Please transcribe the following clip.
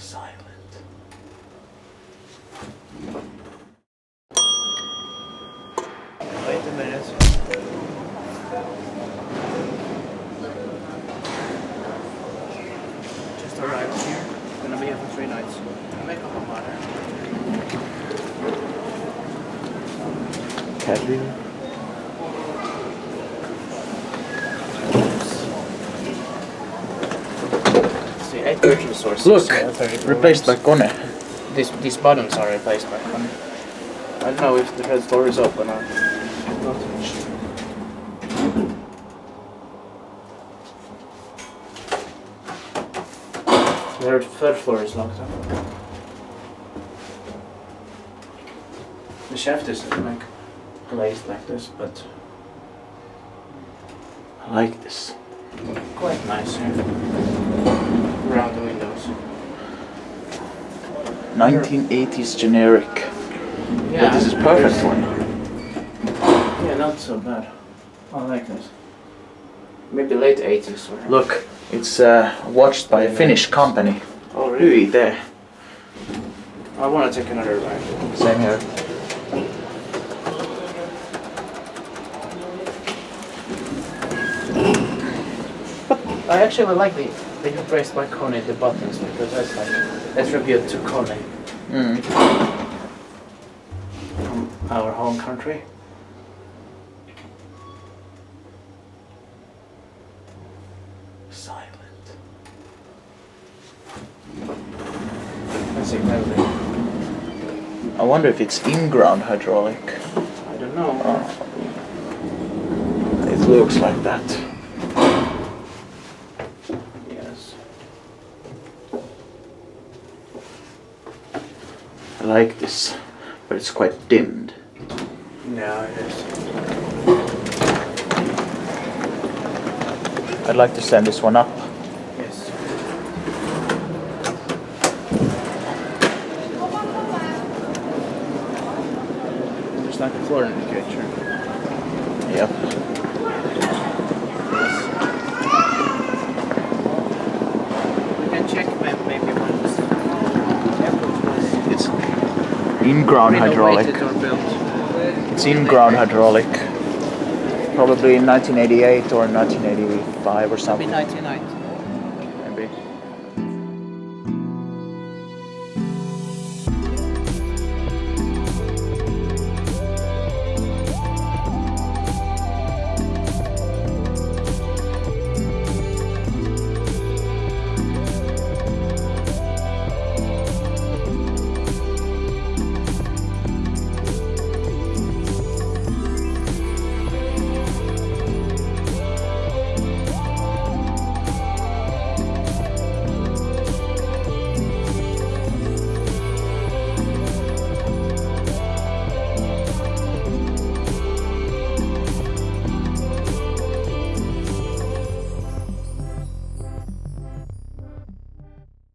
silent. Wait a minute. Just arrived here. Gonna be here for 3 nights. Ameco Hamar. Cabin. See, 8 purchase sources. Look, are very replaced by KONE. These buttons are replaced by KONE. I don't know if the red door is open or not. The third floor is locked up. The shaft is like glazed like this, but I like this. quite nice here. Around the windows. 1980's generic. Yeah, But this is perfect one. Yeah, not so bad. I like this. Maybe late 80s or... Look, it's watched by a Finnish company. Oh really? Really, there. I want to take another ride. Same here. I actually like the replaced by KONE the buttons because that's like a tribute to KONE from our home country. Silent. That's incredible. I wonder if it's Inground hydraulic. I don't know. It looks like that. Yes. I like this, but it's quite dimmed. Yeah, it is. I'd like to send this one up. Yes. There's like a floor indicator. Yep. We can check maybe once. It's in-ground hydraulic. Renovated or built. It's in-ground hydraulic. Probably in 1988 or 1985 or Maybe something. 1990.